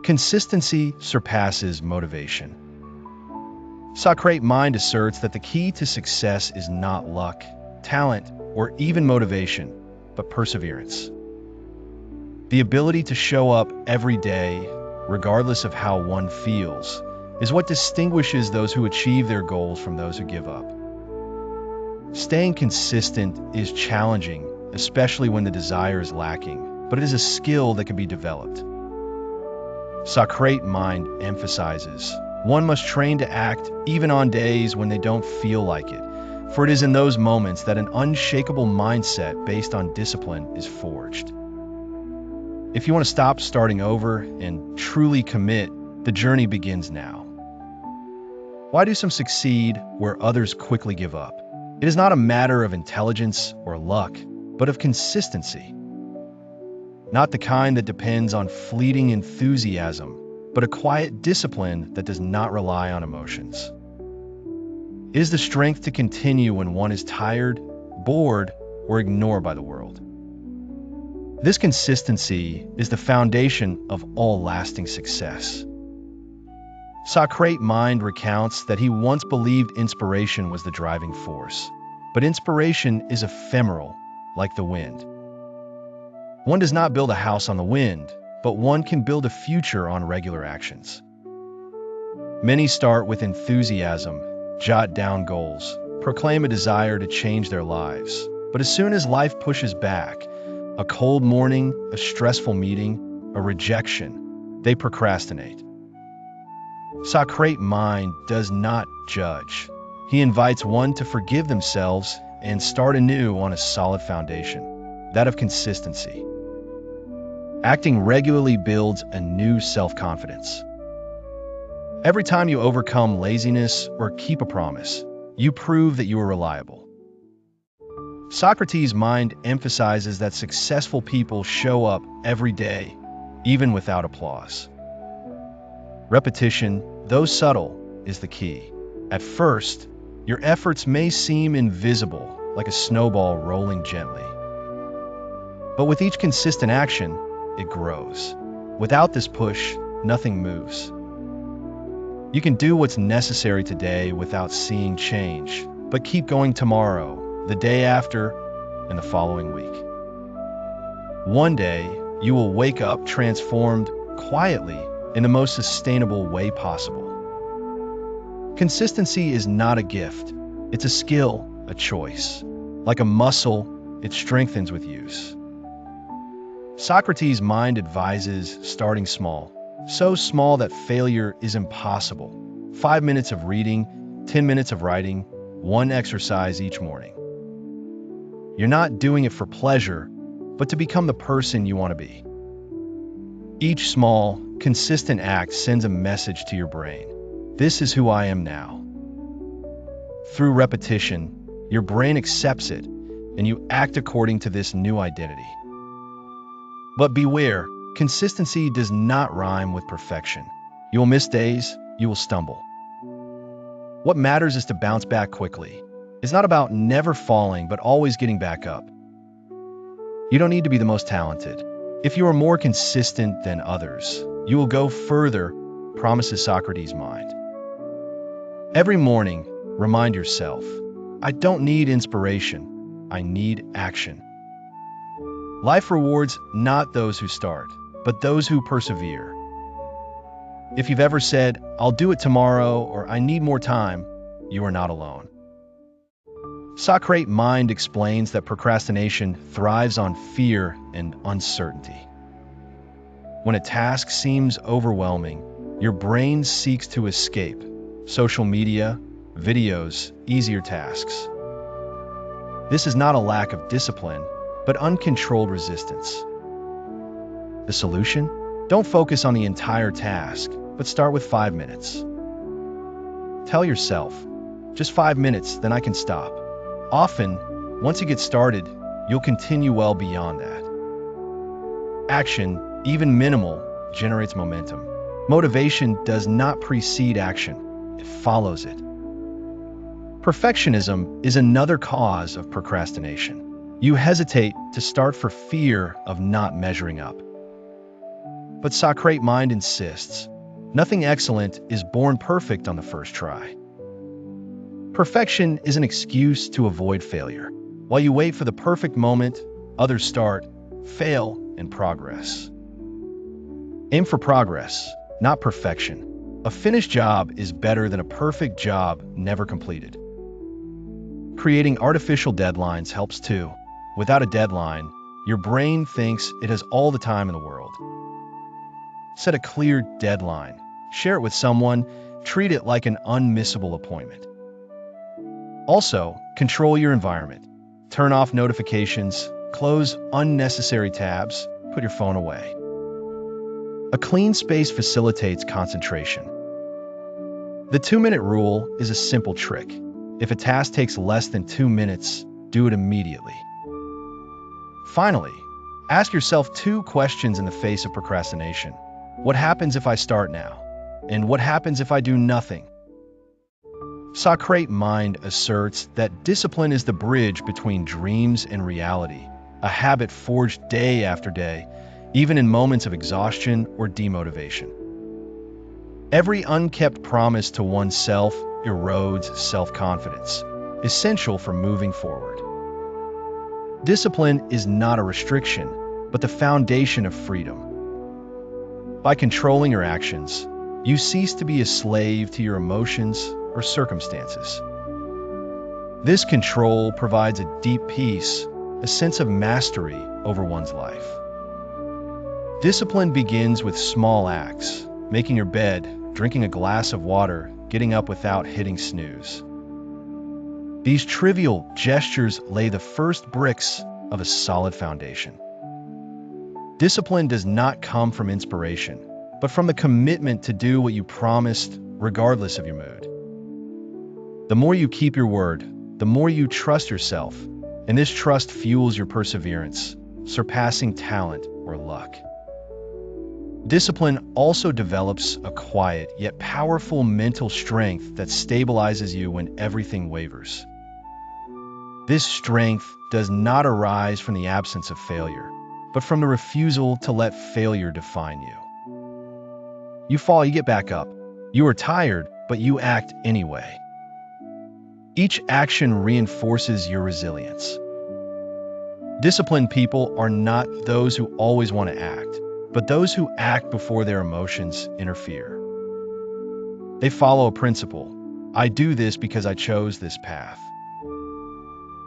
Consistency surpasses motivation. Socrate Mind asserts that the key to success is not luck, talent, or even motivation, but perseverance. The ability to show up every day, regardless of how one feels, is what distinguishes those who achieve their goals from those who give up. Staying consistent is challenging, especially when the desire is lacking, but it is a skill that can be developed. Socrate Mind emphasizes, one must train to act even on days when they don't feel like it, for it is in those moments that an unshakable mindset based on discipline is forged. If you want to stop starting over and truly commit, the journey begins now. Why do some succeed where others quickly give up? It is not a matter of intelligence or luck, but of consistency. Not the kind that depends on fleeting enthusiasm, but a quiet discipline that does not rely on emotions. It is the strength to continue when one is tired, bored, or ignored by the world. This consistency is the foundation of all lasting success. Socrate Mind recounts that he once believed inspiration was the driving force, but inspiration is ephemeral, like the wind. One does not build a house on the wind, but one can build a future on regular actions. Many start with enthusiasm, jot down goals, proclaim a desire to change their lives, but as soon as life pushes back, a cold morning, a stressful meeting, a rejection, they procrastinate. Socrate Mind does not judge. He invites one to forgive themselves and start anew on a solid foundation, that of consistency. Acting regularly builds a new self-confidence. Every time you overcome laziness or keep a promise, you prove that you are reliable. Socrates' Mind emphasizes that successful people show up every day, even without applause. Repetition, though subtle, is the key. At first, your efforts may seem invisible, like a snowball rolling gently. But with each consistent action, it grows. Without this push, nothing moves. You can do what's necessary today without seeing change, but keep going tomorrow, the day after, and the following week. One day, you will wake up transformed quietly in the most sustainable way possible. Consistency is not a gift. It's a skill, a choice. Like a muscle, it strengthens with use. Socrates' Mind advises starting small, so small that failure is impossible. 5 minutes of reading, 10 minutes of writing, 1 exercise each morning. You're not doing it for pleasure, but to become the person you want to be. Each small, consistent act sends a message to your brain. This is who I am now. Through repetition, your brain accepts it, and you act according to this new identity. But beware, consistency does not rhyme with perfection. You will miss days, you will stumble. What matters is to bounce back quickly. It's not about never falling, but always getting back up. You don't need to be the most talented. If you are more consistent than others, you will go further, promises Socrates' Mind. Every morning, remind yourself, I don't need inspiration, I need action. Life rewards not those who start, but those who persevere. If you've ever said, I'll do it tomorrow, or I need more time, you are not alone. Socrate Mind explains that procrastination thrives on fear and uncertainty. When a task seems overwhelming, your brain seeks to escape. Social media, videos, easier tasks. This is not a lack of discipline, but uncontrolled resistance. The solution? Don't focus on the entire task, but start with 5 minutes. Tell yourself, just 5 minutes, then I can stop. Often, once you get started, you'll continue well beyond that. Action, even minimal, generates momentum. Motivation does not precede action, it follows it. Perfectionism is another cause of procrastination. You hesitate to start for fear of not measuring up. But Socrate Mind insists, nothing excellent is born perfect on the first try. Perfection is an excuse to avoid failure. While you wait for the perfect moment, others start, fail, and progress. Aim for progress, not perfection. A finished job is better than a perfect job never completed. Creating artificial deadlines helps too. Without a deadline, your brain thinks it has all the time in the world. Set a clear deadline. Share it with someone. Treat it like an unmissable appointment. Also, control your environment. Turn off notifications, close unnecessary tabs, put your phone away. A clean space facilitates concentration. The 2-minute rule is a simple trick. If a task takes less than 2 minutes, do it immediately. Finally, ask yourself 2 questions in the face of procrastination. What happens if I start now? And what happens if I do nothing? Socrate Mind asserts that discipline is the bridge between dreams and reality, a habit forged day after day, even in moments of exhaustion or demotivation. Every unkept promise to oneself erodes self-confidence, essential for moving forward. Discipline is not a restriction, but the foundation of freedom. By controlling your actions, you cease to be a slave to your emotions or circumstances. This control provides a deep peace, a sense of mastery over one's life. Discipline begins with small acts, making your bed, drinking a glass of water, getting up without hitting snooze. These trivial gestures lay the first bricks of a solid foundation. Discipline does not come from inspiration, but from the commitment to do what you promised, regardless of your mood. The more you keep your word, the more you trust yourself, and this trust fuels your perseverance, surpassing talent or luck. Discipline also develops a quiet yet powerful mental strength that stabilizes you when everything wavers. This strength does not arise from the absence of failure, but from the refusal to let failure define you. You fall, you get back up. You are tired, but you act anyway. Each action reinforces your resilience. Disciplined people are not those who always want to act, but those who act before their emotions interfere. They follow a principle. I do this because I chose this path.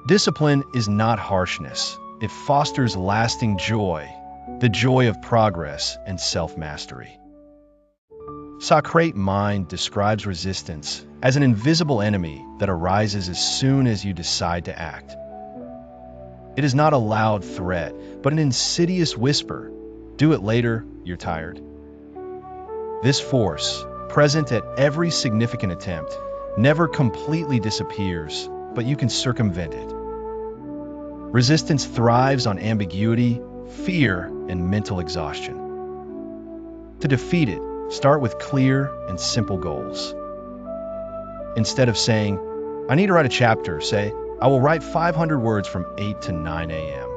Discipline is not harshness. It fosters lasting joy, the joy of progress and self-mastery. Socrate Mind describes resistance as an invisible enemy that arises as soon as you decide to act. It is not a loud threat, but an insidious whisper. Do it later, you're tired. This force, present at every significant attempt, never completely disappears, but you can circumvent it. Resistance thrives on ambiguity, fear, and mental exhaustion. To defeat it, start with clear and simple goals. Instead of saying, I need to write a chapter, say, I will write 500 words from 8 to 9 a.m.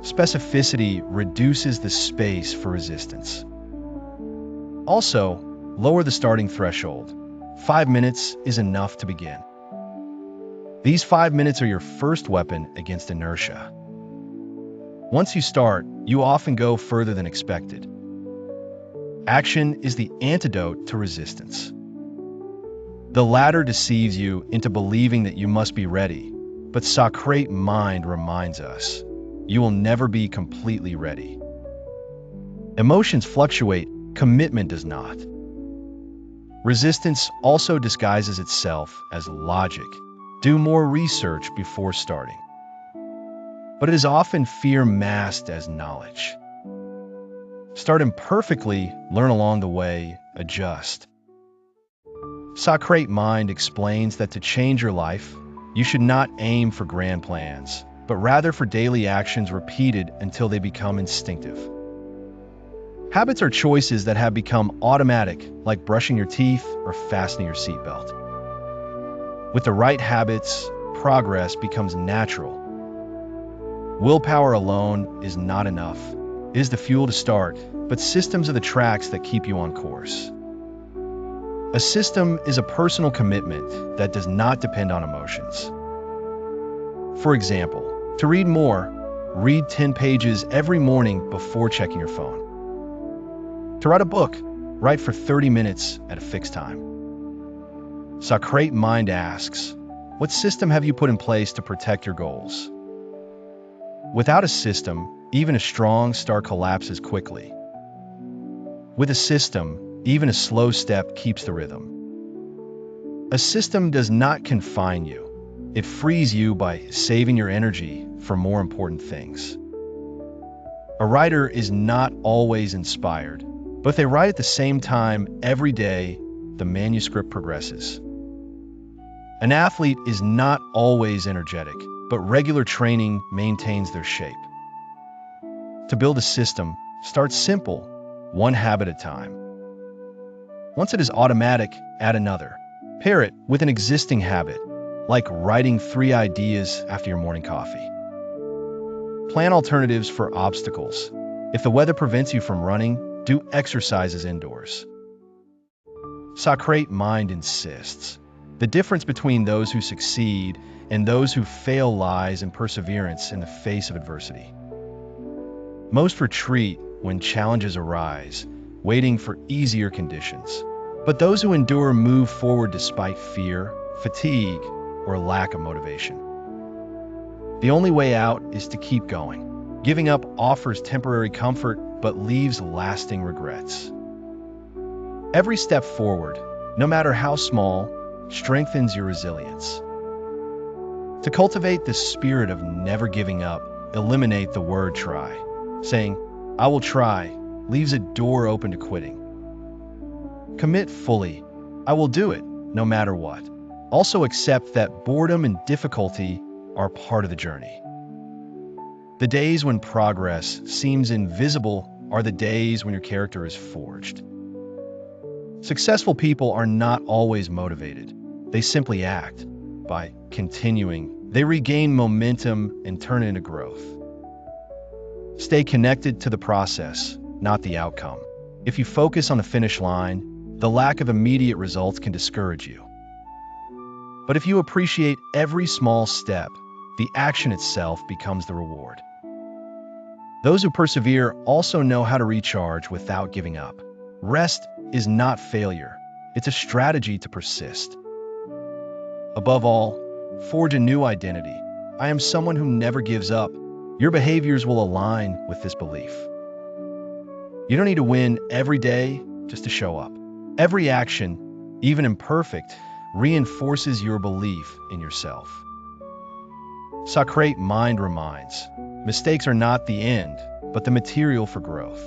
Specificity reduces the space for resistance. Also, lower the starting threshold. 5 minutes is enough to begin. These 5 minutes are your first weapon against inertia. Once you start, you often go further than expected. Action is the antidote to resistance. The latter deceives you into believing that you must be ready, but Socrate Mind reminds us, you will never be completely ready. Emotions fluctuate, commitment does not. Resistance also disguises itself as logic. Do more research before starting. But it is often fear masked as knowledge. Start imperfectly, learn along the way, adjust. Socrate Mind explains that to change your life, you should not aim for grand plans, but rather for daily actions repeated until they become instinctive. Habits are choices that have become automatic, like brushing your teeth or fastening your seatbelt. With the right habits, progress becomes natural. Willpower alone is not enough. is the fuel to start, but systems are the tracks that keep you on course. A system is a personal commitment that does not depend on emotions. For example, to read more, read 10 pages every morning before checking your phone. To write a book, write for 30 minutes at a fixed time. Socrate Mind asks, what system have you put in place to protect your goals? Without a system, even a strong start collapses quickly. With a system, even a slow step keeps the rhythm. A system does not confine you. It frees you by saving your energy for more important things. A writer is not always inspired, but if they write at the same time every day, the manuscript progresses. An athlete is not always energetic, but regular training maintains their shape. To build a system, start simple, one habit at a time. Once it is automatic, add another. Pair it with an existing habit, like writing 3 ideas after your morning coffee. Plan alternatives for obstacles. If the weather prevents you from running, do exercises indoors. Socrate Mind insists, the difference between those who succeed and those who fail lies in perseverance in the face of adversity. Most retreat when challenges arise, waiting for easier conditions. But those who endure move forward despite fear, fatigue, or lack of motivation. The only way out is to keep going. Giving up offers temporary comfort, but leaves lasting regrets. Every step forward, no matter how small, strengthens your resilience. To cultivate the spirit of never giving up, eliminate the word try. Saying, I will try, leaves a door open to quitting. Commit fully. I will do it, no matter what. Also accept that boredom and difficulty are part of the journey. The days when progress seems invisible are the days when your character is forged. Successful people are not always motivated. They simply act. By continuing, they regain momentum and turn it into growth. Stay connected to the process, not the outcome. If you focus on the finish line, the lack of immediate results can discourage you. But if you appreciate every small step, the action itself becomes the reward. Those who persevere also know how to recharge without giving up. Rest is not failure. It's a strategy to persist. Above all, forge a new identity. I am someone who never gives up. Your behaviors will align with this belief. You don't need to win every day just to show up. Every action, even imperfect, reinforces your belief in yourself. Socrate Mind reminds, mistakes are not the end, but the material for growth.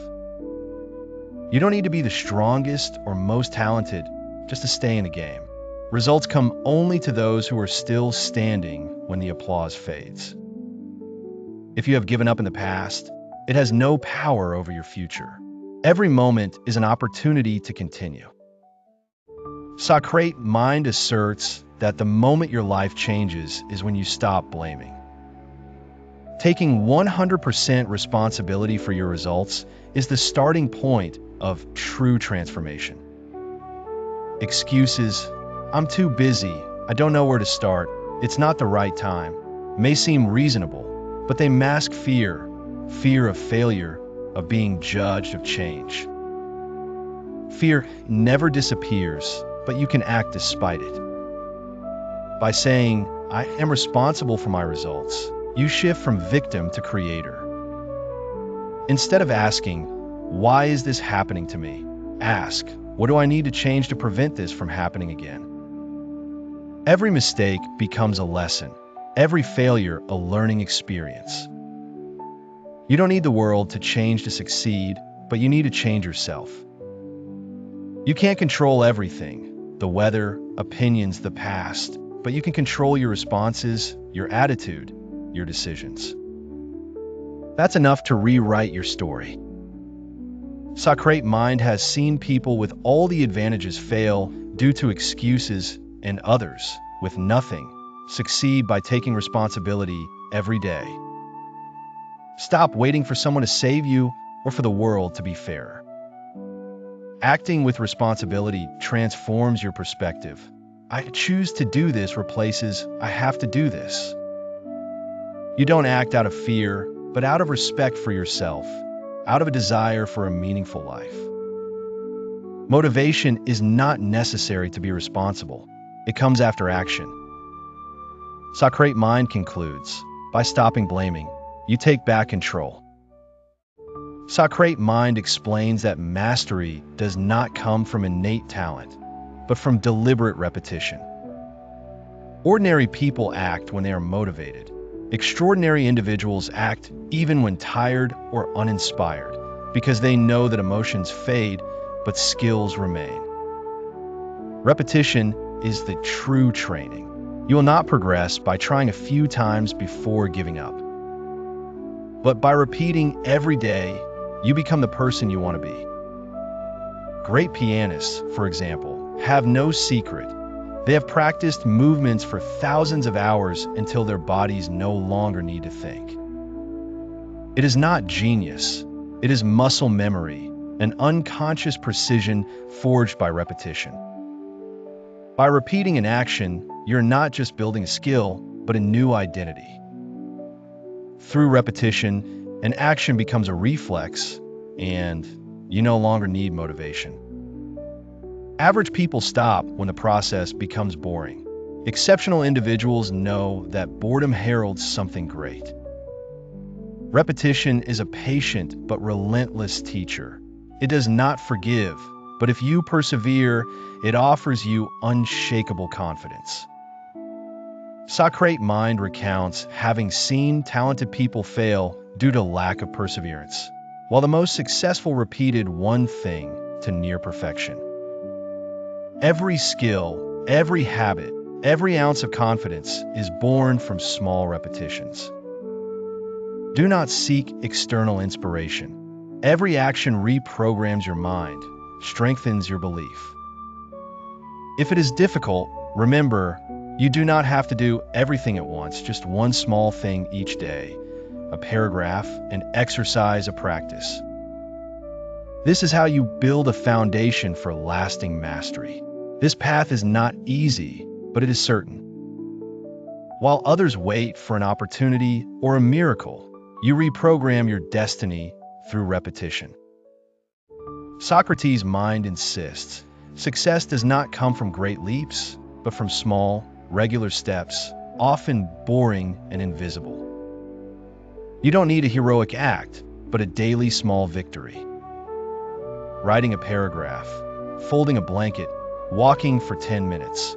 You don't need to be the strongest or most talented just to stay in the game. Results come only to those who are still standing when the applause fades. If you have given up in the past, it has no power over your future. Every moment is an opportunity to continue. Socrate Mind asserts that the moment your life changes is when you stop blaming. Taking 100% responsibility for your results is the starting point of true transformation. Excuses, I'm too busy, I don't know where to start, it's not the right time, may seem reasonable, but they mask fear of failure, of being judged, of change. Fear never disappears, but you can act despite it. By saying, I am responsible for my results, you shift from victim to creator. Instead of asking, why is this happening to me? Ask, what do I need to change to prevent this from happening again? Every mistake becomes a lesson. Every failure, a learning experience. You don't need the world to change to succeed, but you need to change yourself. You can't control everything, the weather, opinions, the past, but you can control your responses, your attitude, your decisions. That's enough to rewrite your story. Socrate Mind has seen people with all the advantages fail due to excuses and others with nothing succeed by taking responsibility every day. Stop waiting for someone to save you, or for the world to be fairer. Acting with responsibility transforms your perspective. I choose to do this replaces I have to do this. You don't act out of fear, but out of respect for yourself, out of a desire for a meaningful life. Motivation is not necessary to be responsible. It comes after action. Socrate Mind concludes, by stopping blaming, you take back control. Socrate Mind explains that mastery does not come from innate talent, but from deliberate repetition. Ordinary people act when they are motivated. Extraordinary individuals act even when tired or uninspired, because they know that emotions fade, but skills remain. Repetition is the true training. You will not progress by trying a few times before giving up. But by repeating every day, you become the person you want to be. Great pianists, for example, have no secret. They have practiced movements for thousands of hours until their bodies no longer need to think. It is not genius. It is muscle memory, an unconscious precision forged by repetition. By repeating an action, you're not just building a skill, but a new identity. Through repetition, an action becomes a reflex, and you no longer need motivation. Average people stop when the process becomes boring. Exceptional individuals know that boredom heralds something great. Repetition is a patient but relentless teacher. It does not forgive, but if you persevere, it offers you unshakable confidence. Socrate Mind recounts having seen talented people fail due to lack of perseverance, while the most successful repeated one thing to near perfection. Every skill, every habit, every ounce of confidence is born from small repetitions. Do not seek external inspiration. Every action reprograms your mind, strengthens your belief. If it is difficult, remember, you do not have to do everything at once, just one small thing each day, a paragraph, an exercise, a practice. This is how you build a foundation for lasting mastery. This path is not easy, but it is certain. While others wait for an opportunity or a miracle, you reprogram your destiny through repetition. Socrates' mind insists, success does not come from great leaps, but from small, regular steps, often boring and invisible. You don't need a heroic act, but a daily small victory. Writing a paragraph, folding a blanket, walking for 10 minutes.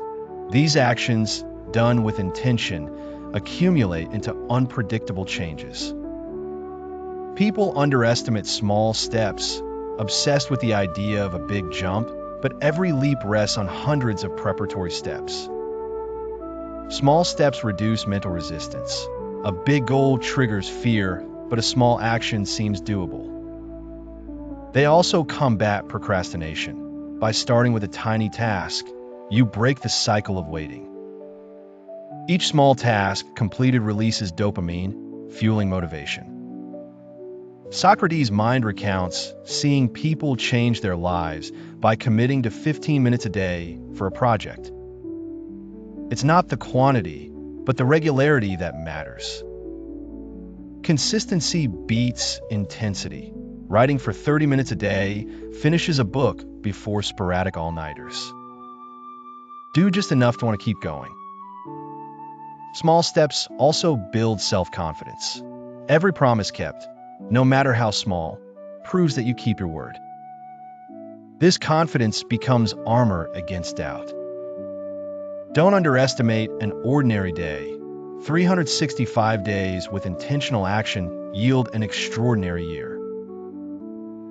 These actions, done with intention, accumulate into unpredictable changes. People underestimate small steps, obsessed with the idea of a big jump, but every leap rests on hundreds of preparatory steps. Small steps reduce mental resistance. A big goal triggers fear, but a small action seems doable. They also combat procrastination. By starting with a tiny task, you break the cycle of waiting. Each small task completed releases dopamine, fueling motivation. Socrates' Mind recounts seeing people change their lives by committing to 15 minutes a day for a project. It's not the quantity, but the regularity that matters. Consistency beats intensity. Writing for 30 minutes a day finishes a book before sporadic all-nighters. Do just enough to want to keep going. Small steps also build self-confidence. Every promise kept, no matter how small, proves that you keep your word. This confidence becomes armor against doubt. Don't underestimate an ordinary day. 365 days with intentional action yield an extraordinary year.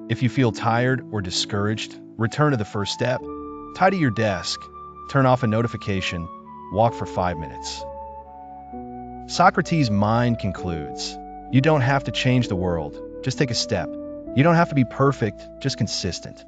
If you feel tired or discouraged, return to the first step. Tidy your desk, turn off a notification, walk for 5 minutes. Socrates' Mind concludes, you don't have to change the world, just take a step. You don't have to be perfect, just consistent.